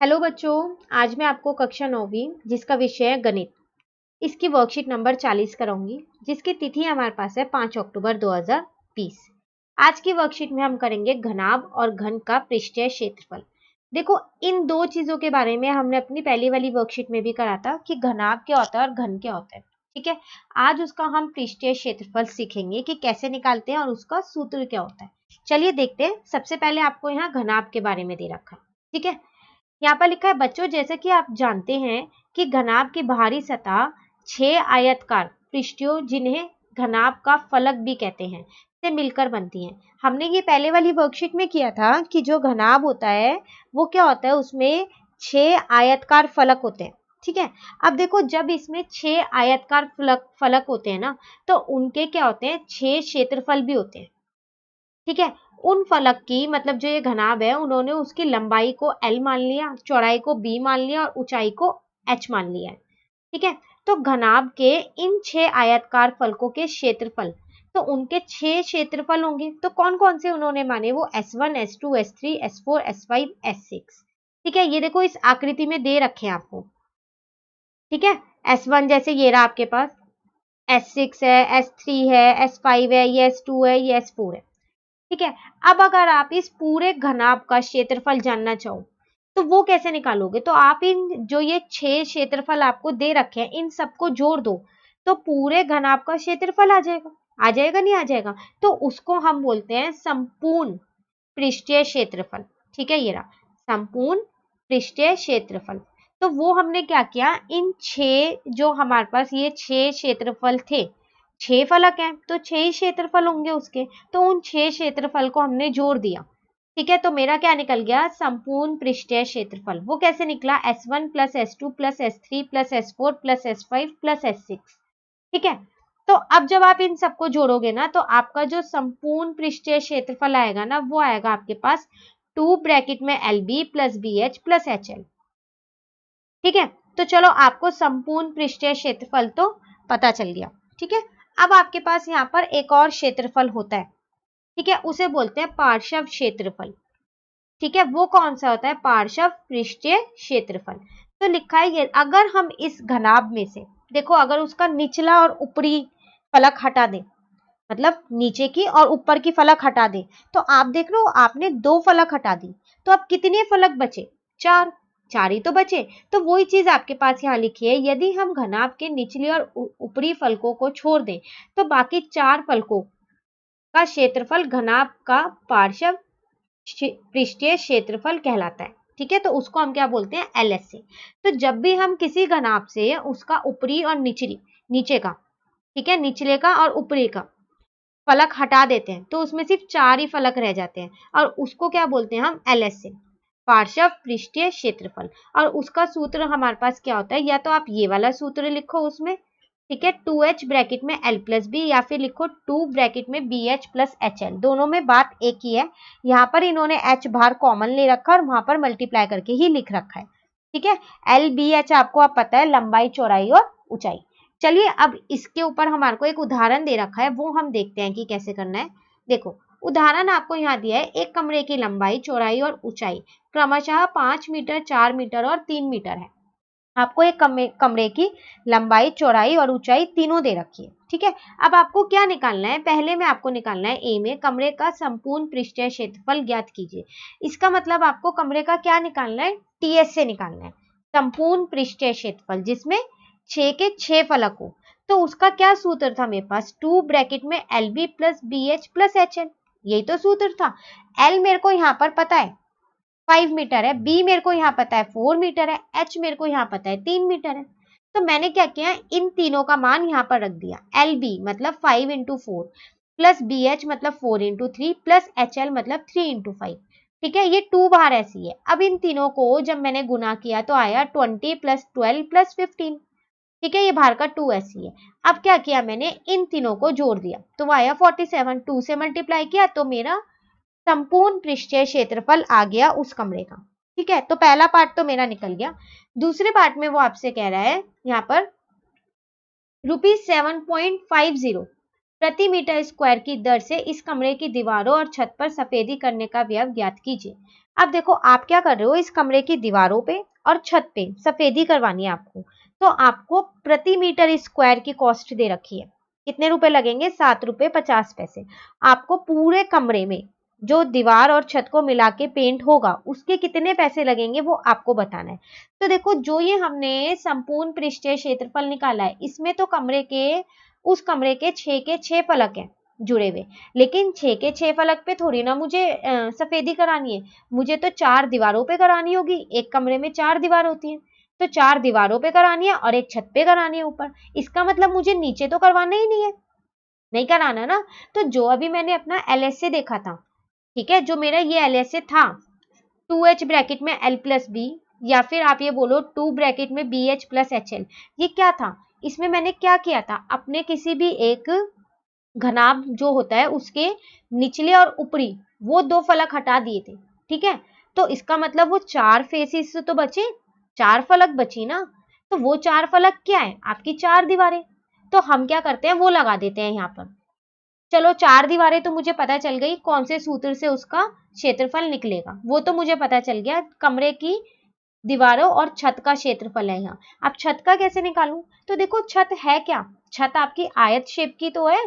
Hello बच्चों, आज मैं आपको कक्षा 9वीं जिसका विषय है गणित, इसकी वर्कशीट नंबर 40 कराऊंगी, जिसकी तिथि हमारे पास है 5 अक्टूबर 2020। आज की वर्कशीट में हम करेंगे घनाभ और घन का पृष्ठीय क्षेत्रफल। देखो, इन दो चीजों के बारे में हमने अपनी पहली वाली वर्कशीट में भी करा था कि घनाभ क्या होता है और घन क्या होता है। ठीक है, आज उसका हम पृष्ठीय क्षेत्रफल सीखेंगे कि कैसे निकालते हैं और उसका सूत्र क्या होता है। चलिए देखते हैं। सबसे पहले आपको यहाँ घनाभ के बारे में दे रखा है। ठीक है, यहाँ पर लिखा है बच्चों, जैसे कि आप जानते हैं कि घनाभ की बाहरी सतह 6 आयतकार पृष्ठों, जिन्हें घनाभ का फलक भी कहते हैं, से मिलकर बनती हैं। हमने ये पहले वाली वर्कशीट में किया था कि जो घनाभ होता है वो क्या होता है, उसमें 6 आयतकार फलक होते हैं। ठीक है, अब देखो, जब इसमें 6 आयतकार फलक होते हैं ना, तो उनके क्या होते हैं, 6 क्षेत्रफल भी होते हैं। ठीक है, उन फलक की मतलब जो ये घनाभ है, उन्होंने उसकी लंबाई को L मान लिया, चौड़ाई को B मान लिया और ऊंचाई को H मान लिया है। ठीक है, तो घनाभ के इन 6 आयतकार फलकों के क्षेत्रफल, तो उनके 6 क्षेत्रफल होंगे। तो कौन कौन से उन्होंने माने, वो S1, S2, S3, S4, S5, S6। ठीक है, ये देखो इस आकृति में दे रखे हैं आपको। ठीक है, S1 जैसे ये रहा आपके पास, S6 है, S3 है, S5 है, ये S2 है, ये S4 है। ठीक है, अब अगर आप इस पूरे घनाभ का क्षेत्रफल जानना चाहो तो वो कैसे निकालोगे, तो आप इन जो ये 6 क्षेत्रफल आपको दे रखे हैं, इन सबको जोड़ दो तो पूरे घनाभ का क्षेत्रफल आ जाएगा। आ जाएगा, नहीं आ जाएगा? तो उसको हम बोलते हैं संपूर्ण पृष्ठीय क्षेत्रफल। ठीक है, ये रहा संपूर्ण पृष्ठीय क्षेत्रफल। तो वो हमने क्या किया, इन 6 जो हमारे पास ये 6 क्षेत्रफल थे, 6 फलक हैं तो 6 ही क्षेत्रफल होंगे उसके, तो उन 6 क्षेत्रफल को हमने जोड़ दिया। ठीक है, तो मेरा क्या निकल गया, संपूर्ण पृष्ठीय क्षेत्रफल। वो कैसे निकला, S1 plus S2 plus S3 plus S4 plus S5 plus S6। ठीक है, तो अब जब आप इन सबको जोड़ोगे ना, तो आपका जो संपूर्ण पृष्ठीय क्षेत्रफल आएगा ना, वो आएगा आपके पास 2 ब्रैकेट में LB plus BH plus HL। ठीक है, तो चलो आपको संपूर्ण पृष्ठीय क्षेत्रफल तो पता चल गया। ठीक है, अब आपके पास यहाँ पर एक और क्षेत्रफल होता है। ठीक है, उसे बोलते हैं पार्श्व क्षेत्रफल। ठीक है, वो कौन सा होता है, पार्श्व पृष्ठीय क्षेत्रफल। तो लिखा है ये, अगर हम इस घनाभ में से देखो, अगर उसका निचला और ऊपरी फलक हटा दें, मतलब नीचे की और ऊपर की फलक हटा दें, तो आप देख लो आपने 2 फलक हटा दी, तो अब कितने फलक बचे, 4। 4 ही तो बचे। तो वही चीज आपके पास यहाँ लिखी है, यदि हम घनाभ के निचले और ऊपरी फलकों को छोड़ दें तो बाकी 4 फलकों का क्षेत्रफल घनाभ का पार्श्व पृष्ठीय क्षेत्रफल कहलाता है। ठीक है, तो उसको हम क्या बोलते हैं, LHC। तो जब भी हम किसी घनाभ से उसका ऊपरी और नीचे का, ठीक है, निचले का और ऊपरी का फलक हटा देते हैं, तो उसमें सिर्फ 4 ही फलक रह जाते हैं और उसको क्या बोलते हैं हम, LHC, पार्श्व पृष्ठीय क्षेत्रफल। और उसका सूत्र हमारे पास क्या होता है, या तो आप ये वाला सूत्र लिखो उसमें, ठीक है, 2H ब्रैकेट में L प्लस बी, या फिर लिखो 2 ब्रैकेट में BH प्लस HL। दोनों में बात एक ही है, यहाँ पर इन्होंने H बाहर कॉमन ले रखा है और वहां पर मल्टीप्लाई करके ही लिख रखा है। ठीक है, LBH आपको आप पता है, लंबाई, चौड़ाई और ऊंचाई। चलिए, अब इसके ऊपर हमारे को एक उदाहरण दे रखा है, वो हम देखते हैं कि कैसे करना है। देखो, उदाहरण आपको यहाँ दिया है, एक कमरे की लंबाई, चौड़ाई और ऊंचाई क्रमशः 5 मीटर, 4 मीटर और 3 मीटर है। आपको एक कमरे की लंबाई, चौड़ाई और ऊंचाई तीनों दे रखी है। ठीक है, अब आपको क्या निकालना है, पहले में आपको निकालना है ए में कमरे का संपूर्ण पृष्ठीय क्षेत्रफल ज्ञात कीजिए। इसका मतलब आपको कमरे का क्या निकालना है, TS से निकालना है, संपूर्ण पृष्ठीय क्षेत्रफल, जिसमें 6 के 6 फलक हो। तो उसका क्या सूत्र था मेरे पास, 2 ब्रैकेट में LB plus BH plus HL। यही तो सूत्र था। L मेरे को यहाँ पर पता है 5 मीटर है, B मेरे को यहाँ पता है 4 मीटर है, H मेरे को यहाँ पता है 3 मीटर है। तो मैंने क्या किया, इन तीनों का मान यहाँ पर रख दिया। LB मतलब 5 इंटू 4 प्लस BH मतलब 4 इंटू 3 प्लस HL मतलब 3 इंटू 5। ठीक है, ये 2 बाहर ऐसी है। अब इन तीनों को जब मैंने गुना किया तो आया 20 प्लस 12 प्लस 15। ठीक है, ये बाहर का 2 ऐसी है। अब क्या किया मैंने, इन तीनों को जोड़ दिया तो वो आया 47। 2 से मल्टीप्लाई किया तो मेरा संपूर्ण पृष्ठीय क्षेत्रफल आ गया उस कमरे का। ठीक है, तो पहला पार्ट तो मेरा निकल गया। दूसरे पार्ट में वो आपसे कह रहा है यहाँ पर ₹7.50 प्रति मीटर स्क्वायर की दर से इस कमरे की दीवारों और छत पर सफेदी करने का व्यय ज्ञात कीजिए। अब देखो आप क्या कर रहे हो, इस कमरे की दीवारों पे और छत पे सफेदी करवानी है आपको, तो आपको प्रति मीटर स्क्वायर की कॉस्ट दे रखी है। कितने रुपए लगेंगे? 7 रुपए 50 पैसे। आपको पूरे कमरे में जो दीवार और छत को मिला के पेंट होगा उसके कितने पैसे लगेंगे वो आपको बताना है। तो देखो जो ये हमने संपूर्ण पृष्ठीय क्षेत्रफल निकाला है, इसमें तो उस कमरे के 6 के 6 फलक हैं जुड़े हुए, लेकिन 6 के 6 फलक पे थोड़ी ना मुझे सफेदी करानी है, मुझे तो 4 दीवारों पे करानी होगी। एक कमरे में 4 दीवार होती हैं, तो 4 दीवारों पे करानी है और एक छत पे करानी है ऊपर। इसका मतलब मुझे नीचे तो करवाना ही नहीं है, नहीं कराना ना। तो जो अभी मैंने अपना LSA देखा था, ठीक है, जो मेरा ये LSA था 2H ब्रैकेट में L प्लस बी, या फिर आप ये बोलो 2 ब्रैकेट में BH प्लस HL, ये क्या था? इसमें मैंने क्या किया था, अपने किसी भी एक घनाभ जो होता है उसके निचले और ऊपरी वो 2 फलक हटा दिए थे, ठीक है। तो इसका मतलब वो 4 फेसिस तो बचे, 4 फलक बची ना। तो वो 4 फलक क्या है? आपकी 4 दीवारें। तो हम क्या करते हैं, वो लगा देते हैं यहाँ पर। चलो 4 दीवारें तो मुझे पता चल गई, कौन से सूत्र से उसका क्षेत्रफल निकलेगा वो तो मुझे पता चल गया। कमरे की दीवारों और छत का क्षेत्रफल है यहाँ। अब छत का कैसे निकालूं? तो देखो छत है क्या, छत आपकी आयत शेप की तो है,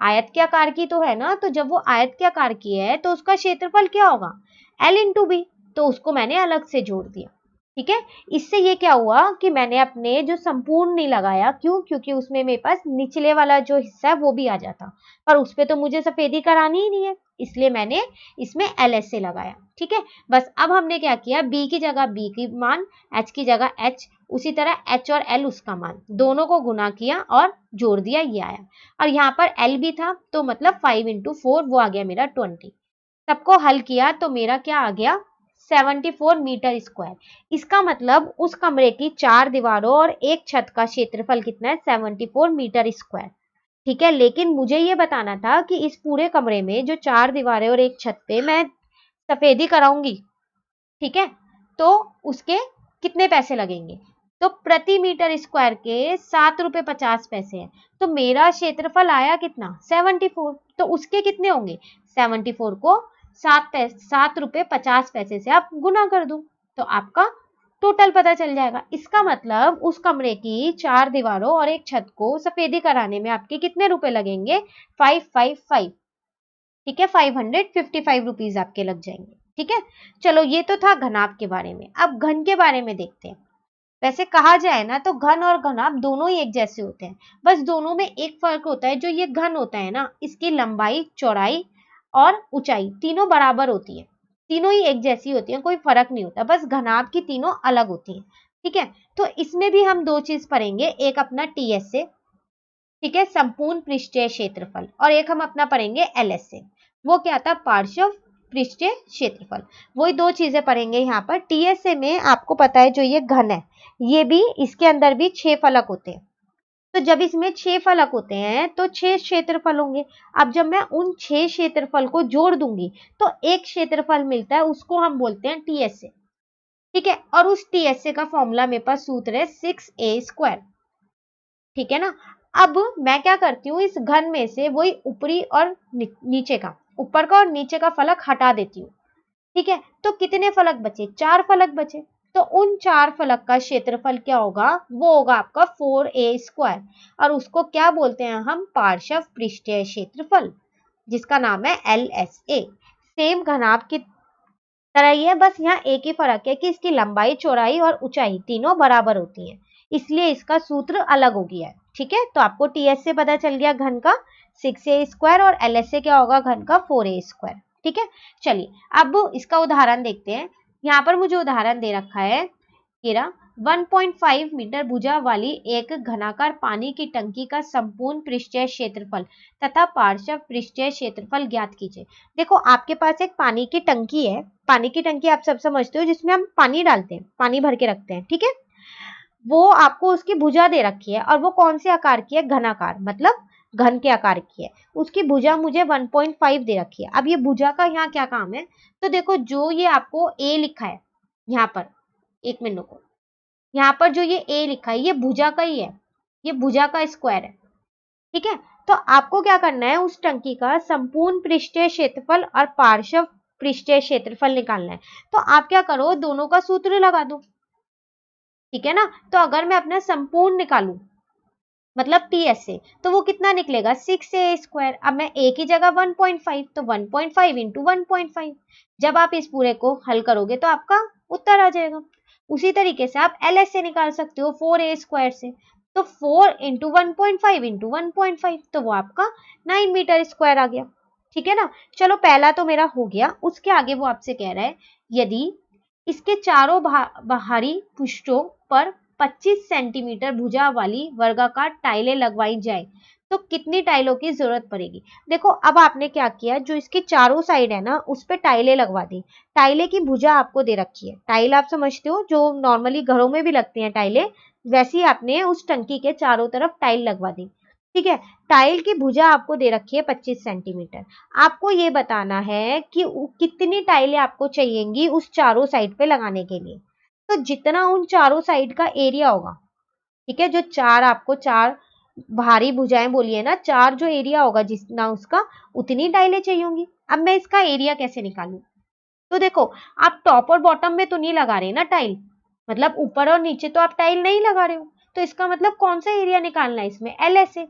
आयत के आकार की तो है ना। तो जब वो आयत के आकार की है तो उसका क्षेत्रफल क्या होगा? L into B. तो उसको मैंने अलग से जोड़ दिया, ठीक है। इससे ये क्या हुआ कि मैंने अपने जो संपूर्ण नहीं लगाया, क्यों? क्योंकि उसमें मेरे पास निचले वाला जो हिस्सा है वो भी आ जाता, पर उस पे तो मुझे सफेदी करानी ही नहीं है, इसलिए मैंने इसमें LSA लगाया, ठीक है। बस अब हमने क्या किया, B की जगह B की मान, H की जगह H, उसी तरह H और L उसका मान, दोनों को गुना किया और जोड़ दिया, ये आया। और यहाँ पर L भी था तो मतलब 5 इंटू 4 वो आ गया मेरा 20। सबको हल किया तो मेरा क्या आ गया, 74 मीटर स्क्वायर। इसका मतलब उस कमरे की 4 दीवारों और एक छत का क्षेत्रफल कितना है? 74 मीटर स्क्वायर, ठीक है। लेकिन मुझे ये बताना था कि इस पूरे कमरे में जो 4 दीवारें और एक छत पे मैं सफेदी कराऊंगी, ठीक है, तो उसके कितने पैसे लगेंगे? तो प्रति मीटर स्क्वायर के 7 रुपए 50 पैसे है। तो मेरा क्षेत्रफल आया कितना? 74। तो उसके कितने होंगे? 74 को 7 रुपए 50 पैसे से आप गुना कर दो, तो आपका टोटल पता चल जाएगा। इसका मतलब उस कमरे की 4 दीवारों और एक छत को सफेदी कराने में आपके कितने रुपए लगेंगे? 555, ठीक है, 555 रुपीज आपके लग जाएंगे, ठीक है। चलो ये तो था घनाभ के बारे में। अब घन के बारे में देखते हैं। वैसे कहा जाए ना तो घन और घनाभ दोनों ही एक जैसे होते हैं, बस दोनों में एक फर्क होता है। जो ये घन होता है ना, इसकी लंबाई, चौड़ाई और ऊंचाई तीनों बराबर होती है, तीनों ही एक जैसी होती है, कोई फर्क नहीं होता। बस घनाभ की तीनों अलग होती हैं, ठीक है। तो इसमें भी हम 2 चीज पढ़ेंगे, एक अपना TSA, ठीक है, संपूर्ण पृष्ठीय क्षेत्रफल, और एक हम अपना पढ़ेंगे LSA, वो क्या था? पार्श्व पृष्ठीय क्षेत्रफल। वही 2 चीजें पढ़ेंगे यहाँ पर। TSA में आपको पता है जो ये घन है, ये भी, इसके अंदर भी 6 फलक होते हैं। तो जब इसमें 6 फलक होते हैं तो 6 क्षेत्रफल होंगे। अब जब मैं उन 6 क्षेत्रफल को जोड़ दूंगी तो एक क्षेत्रफल मिलता है, उसको हम बोलते हैं TSA, ठीक है। और उस TSA का फॉर्मूला मेरे पास सूत्र है 6a², ठीक है ना। अब मैं क्या करती हूँ, इस घन में से वही ऊपरी और नीचे का, ऊपर का और नीचे का फलक हटा देती हूँ, ठीक है। तो कितने फलक बचे? 4 फलक बचे। तो उन 4 फलक का क्षेत्रफल क्या होगा? वो होगा आपका 4a², और उसको क्या बोलते हैं हम? पार्श्व पृष्ठीय क्षेत्रफल, जिसका नाम है LSA। सेम घनाभ की तरह ही है, बस यहाँ एक ही फर्क है कि इसकी लंबाई, चौड़ाई और ऊंचाई तीनों बराबर होती है, इसलिए इसका सूत्र अलग हो गया है, ठीक है। तो आपको TSA पता चल गया घन का 6a² और LSA क्या होगा घन का? 4a², ठीक है। चलिए अब इसका उदाहरण देखते हैं। यहाँ पर मुझे उदाहरण दे रखा है, मेरा 1.5 मीटर भुजा वाली एक घनाकार पानी की टंकी का संपूर्ण पृष्ठीय क्षेत्रफल तथा पार्श्व पृष्ठीय क्षेत्रफल ज्ञात कीजिए। देखो आपके पास एक पानी की टंकी है, पानी की टंकी आप सब समझते हो, जिसमें हम पानी डालते हैं, पानी भर के रखते हैं, ठीक है। वो आपको उसकी भुजा दे रखी है, और वो कौन से आकार की है? घनाकार, मतलब घन के आकार की है। उसकी भुजा मुझे 1.5 दे रखी है। अब ये भुजा का यहाँ क्या काम है? तो देखो जो ये आपको A लिखा है यहाँ पर, एक मिनट को, यहाँ पर जो ये A लिखा है ये भुजा का ही है, ये भुजा का स्क्वायर है, ठीक है। तो आपको क्या करना है, उस टंकी का संपूर्ण पृष्ठीय क्षेत्रफल और पार्श्व पृष्ठीय क्षेत्रफल निकालना है, तो आप क्या करो, दोनों का सूत्र लगा दो, ठीक है ना। तो अगर मैं अपना संपूर्ण निकालू मतलब टीएस से, तो वो कितना निकलेगा 6a²। अब मैं a की जगह 1.5, तो 1.5 इंटू 1.5। जब आप इस पूरे को हल करोगे तो आपका उत्तर आ जाएगा। उसी तरीके से आप LS से निकाल सकते हो 4a² से, तो 4 इंटू 1.5 इंटू 1.5, तो वो आपका 9 मीटर स्क्वायर आ गया, ठीक है ना। चलो पहला तो मेरा हो गया। उसके आगे वो आपसे कह रहा है यदि इसके चारों बाहरी पृष्ठों पर 25 सेंटीमीटर भुजा वाली वर्गाकार टाइलें लगवाई जाए तो कितनी टाइलों की जरूरत पड़ेगी। देखो अब आपने क्या किया, जो इसकी चारों साइड है ना उस पे टाइलें लगवा दी। टाइलें की भुजा आपको दे रखी है, टाइल आप समझते हो जो नॉर्मली घरों में भी लगती हैं टाइलें, वैसी आपने उस टंकी के चारों तरफ टाइल लगवा दी, ठीक है। टाइल की भुजा आपको दे रखी है 25 सेंटीमीटर। आपको ये बताना है कि कितनी टाइलें आपको चाहिएंगी उस चारों साइड पे लगाने के लिए। तो जितना उन चारों साइड का एरिया होगा, ठीक है, जो चार आपको चार भारी भुजाएं बोली है ना, चार जो एरिया होगा जितना उसका, उतनी टाइलें चाहिए होंगी। अब मैं इसका एरिया कैसे निकालूं, तो देखो आप टॉप और बॉटम में तो नहीं लगा रहे ना टाइल, मतलब ऊपर और नीचे तो आप टाइल नहीं लगा रहे हो, तो इसका मतलब कौन सा एरिया निकालना है इसमें, LSA,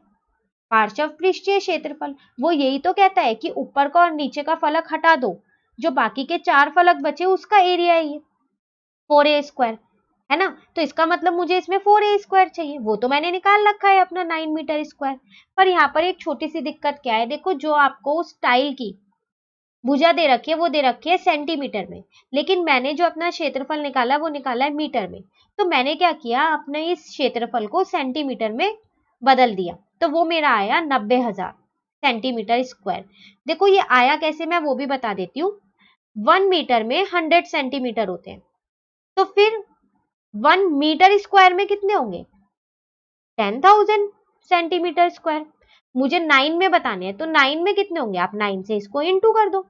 पार्श्व पृष्ठीय क्षेत्रफल। वो यही तो कहता है कि ऊपर का और नीचे का फलक हटा दो, जो बाकी के चार फलक बचे उसका एरिया है ये 4a², है ना। तो इसका मतलब मुझे इसमें 4a² चाहिए, वो तो मैंने निकाल रखा है अपना 9 मीटर स्क्वायर। पर यहाँ पर एक छोटी सी दिक्कत क्या है, देखो जो आपको उस टाइल की भुजा दे रखी है वो दे रखी है सेंटीमीटर में, लेकिन मैंने जो अपना क्षेत्रफल निकाला वो निकाला है मीटर में। तो मैंने क्या किया, अपने इस क्षेत्रफल को सेंटीमीटर में बदल दिया, तो वो मेरा आया 90,000 सेंटीमीटर स्क्वायर। देखो ये आया कैसे, मैं वो भी बता देती हूँ। 1 मीटर में 100 सेंटीमीटर होते हैं, तो फिर 1 मीटर स्क्वायर में कितने होंगे, 10,000 सेंटीमीटर स्क्वायर। मुझे 9 में बताने हैं, तो 9 में कितने होंगे, आप 9 से इसको इंटू कर दो,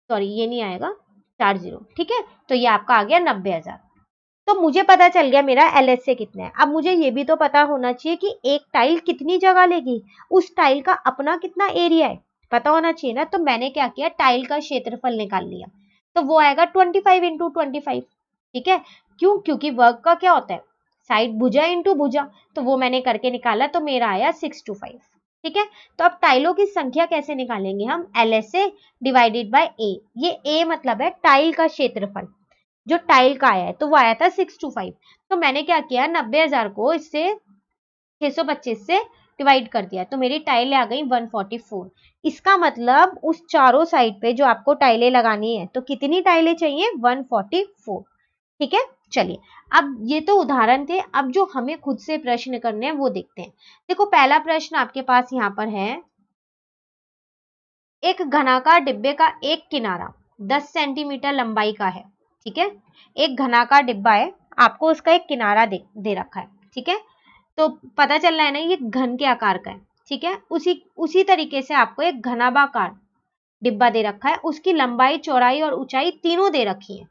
सॉरी ये नहीं आएगा 40, ठीक है। तो ये आपका आ गया 90,000। तो मुझे पता चल गया मेरा LSA कितना है। अब मुझे ये भी तो पता होना चाहिए कि एक टाइल कितनी जगह लेगी, उस टाइल का अपना कितना एरिया है पता होना चाहिए ना। तो मैंने क्या किया, टाइल का क्षेत्रफल निकाल लिया, तो वो आएगा 25 इंटू 25, ठीक है। क्यों, क्योंकि वर्ग का क्या होता है, साइड भुजा इंटू भुजा, तो वो मैंने करके निकाला, तो मेरा आया 625, ठीक है। तो अब टाइलों की संख्या कैसे निकालेंगे हम, LSA डिवाइडेड बाय A। ये A मतलब है टाइल का क्षेत्रफल, जो टाइल का आया है, तो वो आया था 625। तो मैंने क्या किया, 90,000 को इससे 625 से डिवाइड कर दिया, तो मेरी टाइलें आ गई 144। इसका मतलब उस चारों साइड पे जो आपको टाइलें लगानी है, तो कितनी टाइलें चाहिए, 144, ठीक है। चलिए अब ये तो उदाहरण थे, अब जो हमें खुद से प्रश्न करने हैं वो देखते हैं। देखो पहला प्रश्न आपके पास यहाँ पर है, एक घनाकार डिब्बे का एक किनारा 10 सेंटीमीटर लंबाई का है, ठीक है। एक घनाकार डिब्बा है, आपको उसका एक किनारा दे रखा है, ठीक है। तो पता चल रहा है ना ये घन के आकार का है, ठीक है। उसी तरीके से आपको एक घनाभाकार डिब्बा दे रखा है, उसकी लंबाई चौड़ाई और ऊंचाई तीनों दे रखी है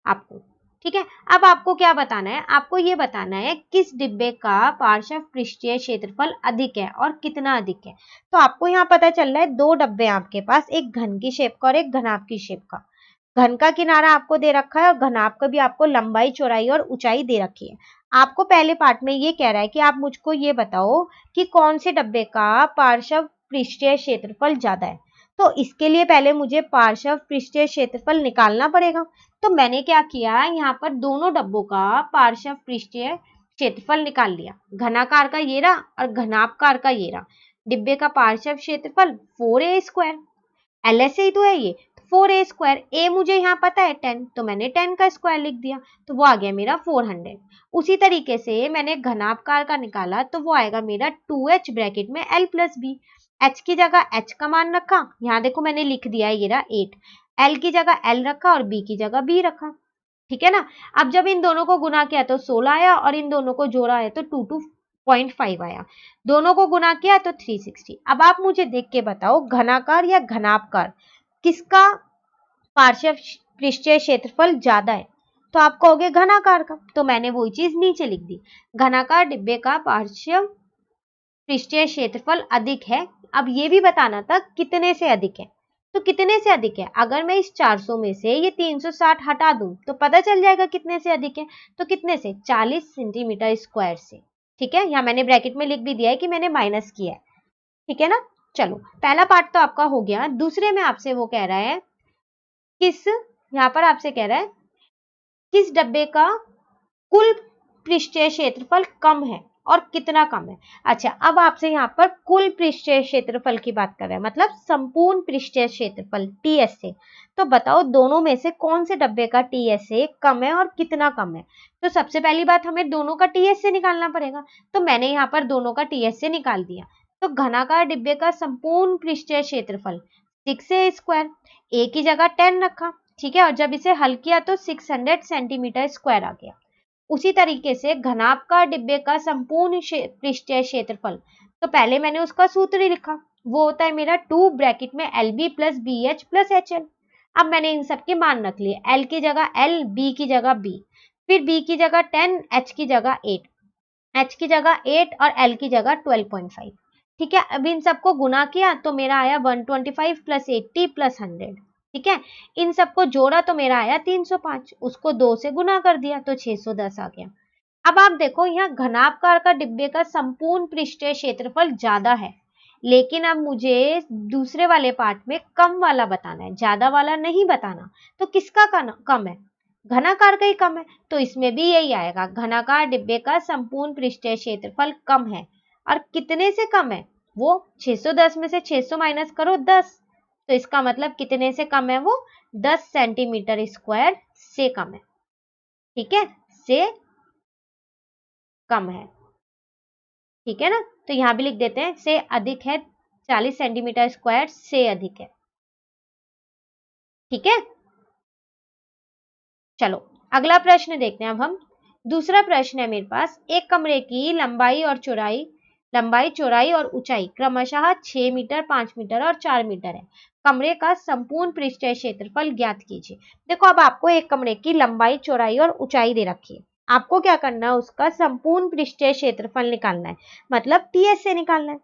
आपको, ठीक है। अब आपको क्या बताना है, आपको ये बताना है किस डिब्बे का पार्श्व पृष्ठीय क्षेत्रफल अधिक है और कितना अधिक है। तो आपको यहाँ पता चल रहा है दो डब्बे आपके पास, एक घन की शेप का और एक घनाभ की शेप का। घन का किनारा आपको दे रखा है और घनाभ का भी आपको लंबाई चौड़ाई और ऊंचाई दे रखी है। आपको पहले पार्ट में ये कह रहा है कि आप मुझको ये बताओ कि कौन से डब्बे का पार्श्व पृष्ठीय क्षेत्रफल ज्यादा है। तो इसके लिए पहले मुझे पार्श्व पृष्ठीय क्षेत्रफल निकालना पड़ेगा। तो मैंने क्या किया, यहाँ पर दोनों डब्बों का पार्श्व पृष्ठीय क्षेत्रफल निकाल लिया। घनाकार का ये रहा और घनाभकार का ये रहा। डिब्बे का पार्श्व क्षेत्रफल 4a², LSA ही तो है ये, 4a²। a मुझे यहाँ पता है 10, तो मैंने 10 का स्क्वायर लिख दिया, तो वो आ गया मेरा 400। उसी तरीके से मैंने घनाभकार का निकाला, तो वो आएगा मेरा 2h ब्रैकेट में l प्लस b। h की जगह h का मान रखा, यहाँ देखो मैंने लिख दिया ये रहा 8, l की जगह l रखा और b की जगह b रखा, ठीक है ना। अब जब इन दोनों को गुना किया तो 16 आया और इन दोनों को जोड़ा है तो 22.5 आया। दोनों को गुना किया तो 360। अब आप मुझे देख के बताओ घनाकार या घनाभकार किसका पार्श्व पृष्ठीय क्षेत्रफल ज्यादा है। तो आप कहोगे घनाकार का, तो मैंने वही चीज नीचे लिख दी, घनाकार डिब्बे का पार्श्व पृष्ठीय क्षेत्रफल अधिक है। अब ये भी बताना था कितने से अधिक है, तो कितने से अधिक है? अगर मैं इस 400 में से ये 360 हटा दूं तो पता चल जाएगा कितने से अधिक है। तो कितने से? 40 सेंटीमीटर स्क्वायर से। ठीक है, यहाँ मैंने ब्रैकेट में लिख भी दिया है कि मैंने माइनस किया है। ठीक है ना। चलो, पहला पार्ट तो आपका हो गया। दूसरे में आपसे वो कह रहा है यहाँ पर आपसे कह रहा है किस डब्बे का कुल पृष्ठीय क्षेत्रफल कम है और कितना कम है। अच्छा, अब आपसे यहाँ पर कुल पृष्ठीय क्षेत्रफल की बात कर रहा है, मतलब संपूर्ण पृष्ठीय क्षेत्रफल टीएसए। तो बताओ दोनों में से कौन से डब्बे का टीएसए कम है और कितना कम है। तो सबसे पहली बात हमें दोनों का टीएसए निकालना पड़ेगा। तो मैंने यहाँ पर दोनों का टीएसए निकाल दिया। तो घनाकार डिब्बे का संपूर्ण पृष्ठीय क्षेत्रफल 6a स्क्वायर, ए की जगह 10 रखा। ठीक है, और जब इसे हल किया तो 600 सेंटीमीटर स्क्वायर आ गया। उसी तरीके से घनाकार डिब्बे का संपूर्ण पृष्ठीय क्षेत्रफल, तो पहले मैंने उसका सूत्र लिखा, वो होता है मेरा 2 ब्रैकेट में LB plus BH plus HL। अब मैंने इन सब के मान रख लिए, L की जगह L, B की जगह B, फिर B की जगह 10, H की जगह 8, H की जगह 8 और L की जगह 12.5। ठीक है, अब इन सबको गुना किया तो मेरा आया 125 प्लस 80 प्लस 100। ठीक है, इन सबको जोड़ा तो मेरा आया 305, उसको 2 से गुना कर दिया तो 610 आ गया। अब आप देखो, यहाँ घनाकार का डिब्बे का संपूर्ण पृष्ठीय क्षेत्रफल ज्यादा है, लेकिन अब मुझे दूसरे वाले पार्ट में कम वाला बताना है, ज्यादा वाला नहीं बताना। तो किसका कम है? घनाकार का ही कम है। तो इसमें भी यही आएगा, घनाकार डिब्बे का संपूर्ण पृष्ठीय क्षेत्रफल कम है। और कितने से कम है? वो 610 में से 600 माइनस करो 10, तो इसका मतलब कितने से कम है? वो 10 सेंटीमीटर स्क्वायर से कम है। ठीक है, से कम है। ठीक है ना, तो यहां भी लिख देते हैं से अधिक है, 40 सेंटीमीटर स्क्वायर से अधिक है। ठीक है, चलो अगला प्रश्न देखते हैं। अब हम दूसरा प्रश्न है मेरे पास, एक कमरे की लंबाई चौड़ाई और ऊंचाई क्रमशः 6 मीटर, 5 मीटर और 4 मीटर है। कमरे का संपूर्ण पृष्ठीय क्षेत्रफल ज्ञात कीजिए। देखो, अब आपको एक कमरे की लंबाई, चौड़ाई और ऊंचाई दे रखी है। आपको क्या करना है? उसका संपूर्ण पृष्ठीय क्षेत्रफल निकालना है, मतलब टीएसए निकालना है।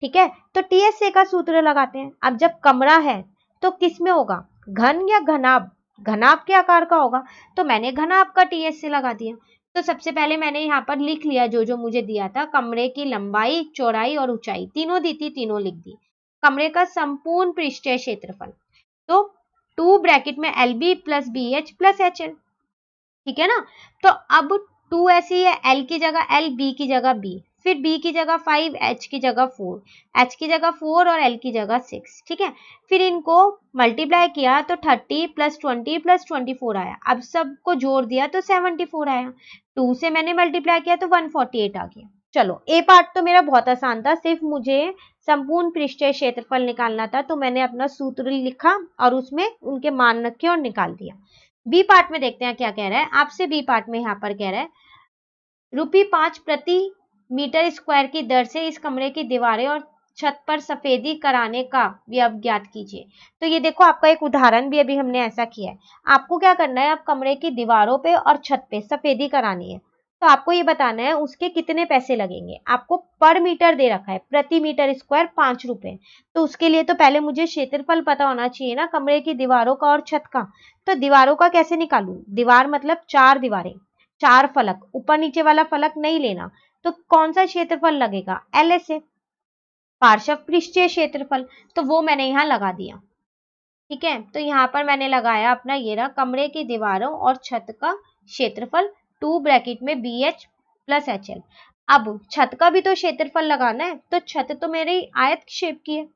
ठीक है, तो टीएसए का सूत्र लगाते हैं। अब जब कमरा है तो किस में होगा? घन या घनाभ? घनाभ के आकार का होगा, तो मैंने घनाभ का टीएसए लगा दिया। तो सबसे पहले मैंने यहाँ पर लिख लिया जो जो मुझे दिया था, कमरे की लंबाई, चौड़ाई और ऊंचाई तीनों दी थी, तीनों लिख दी। कमरे का संपूर्ण पृष्ठीय क्षेत्रफल, तो 2 ब्रैकेट में LB plus BH plus HL। ठीक है ना, तो अब 2 ऐसी है, L की जगह L, B की जगह B, फिर B की जगह 5, H की जगह 4, H की जगह 4 और L की जगह 6। ठीक है, फिर इनको मल्टीप्लाई किया तो 30 प्लस 20 प्लस 24 आया। अब सबको जोड़ दिया तो 74 आया। 2 से मैंने मल्टीप्लाई किया तो 148 आ गया। चलो, ए पार्ट तो मेरा बहुत आसान था, सिर्फ मुझे संपूर्ण पृष्ठीय क्षेत्रफल निकालना था, तो मैंने अपना सूत्र लिखा और उसमें उनके मान रखे और निकाल दिया। बी पार्ट में देखते हैं क्या कह रहा है आपसे। बी पार्ट में यहाँ पर कह रहा है ₹5 प्रति मीटर स्क्वायर की दर से इस कमरे की दीवारें और छत पर सफेदी कराने का व्यय ज्ञात कीजिए। तो ये देखो, आपका एक उदाहरण भी अभी हमने ऐसा किया है। आपको क्या करना है? आप कमरे की दीवारों पे और छत पे सफेदी करानी है, तो आपको ये बताना है उसके कितने पैसे लगेंगे। आपको पर मीटर दे रखा है, प्रति मीटर स्क्वायर 5 रुपए। तो उसके लिए तो पहले मुझे क्षेत्रफल पता होना चाहिए ना, कमरे की दीवारों का और छत का। तो दीवारों का कैसे निकालूं? दीवार मतलब 4 दीवारें, 4 फलक, ऊपर नीचे वाला फलक नहीं लेना। तो कौन सा क्षेत्रफल लगेगा? LSA, पार्श्व पृष्ठीय क्षेत्रफल, तो वो मैंने यहाँ लगा दिया। ठीक है, तो यहाँ पर मैंने लगाया अपना ये रहा, कमरे की दीवारों और छत का क्षेत्रफल 2 ब्रैकेट में BH प्लस HL। अब छत का भी तो क्षेत्रफल लगाना है, तो छत तो मेरी आयत शेप की है,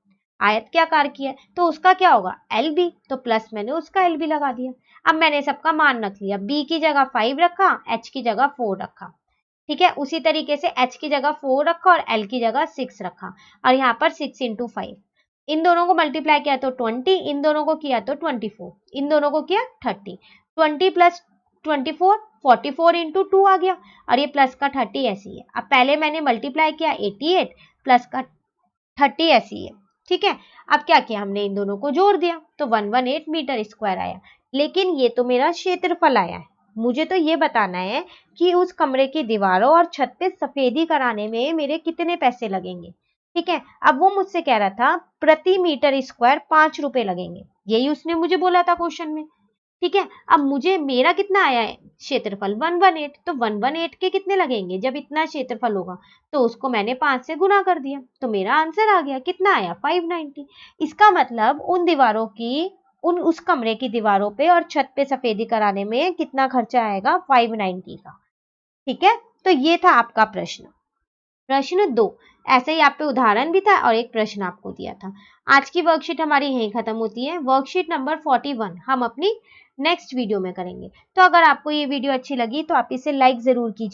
आयत के आकार की है, तो उसका क्या होगा? LB, तो प्लस मैंने उसका LB लगा दिया। अब मैंने सबका मान रख लिया, B की जगह 5 रखा, H की जगह 4 रखा। ठीक है, उसी तरीके से H की जगह 4 रखा और L की जगह 6 रखा, और यहाँ पर 6 × 5। इन दोनों को मल्टीप्लाई किया तो 20, इन दोनों को किया तो 24, इन दोनों को किया 30। 20 प्लस 24, 44 × 2 आ गया, और ये प्लस का 30 ऐसे ही है। अब पहले मैंने मल्टीप्लाई किया 88 प्लस का 30 ऐसे ही है। ठीक है, अब क्या किया हमने? इन दोनों को जोड़ दिया तो 118 मीटर स्क्वायर आया। लेकिन ये तो मेरा क्षेत्रफल आया है, मुझे तो ये बताना है कि उस कमरे की दीवारों और छत पे सफेदी कराने में मेरे कितने पैसे लगेंगे। ठीक है। अब वो मुझसे कह रहा था प्रति मीटर स्क्वायर 5 रुपए लगेंगे, यही उसने मुझे बोला था क्वेश्चन में। ठीक है। अब मुझे मेरा कितना आया है क्षेत्रफल 118, तो 118 के कितने लगेंगे, जब इतना क्षेत्रफल होगा तो उसको मैंने 5 से गुना कर दिया, तो मेरा आंसर आ गया, कितना आया 590। इसका मतलब उन दीवारों की उस कमरे की दीवारों पे और छत पे सफेदी कराने में कितना खर्चा आएगा, 590 का। ठीक है। तो ये था आपका प्रश्न। प्रश्न 2, ऐसे ही आप पे उदाहरण भी था और एक प्रश्न आपको दिया था। आज की वर्कशीट हमारी यहीं खत्म होती है। वर्कशीट नंबर 41 हम अपनी नेक्स्ट वीडियो में करेंगे। तो अगर आपको ये वीडियो अच्छी लगी तो आप इसे लाइक जरूर कीजिए।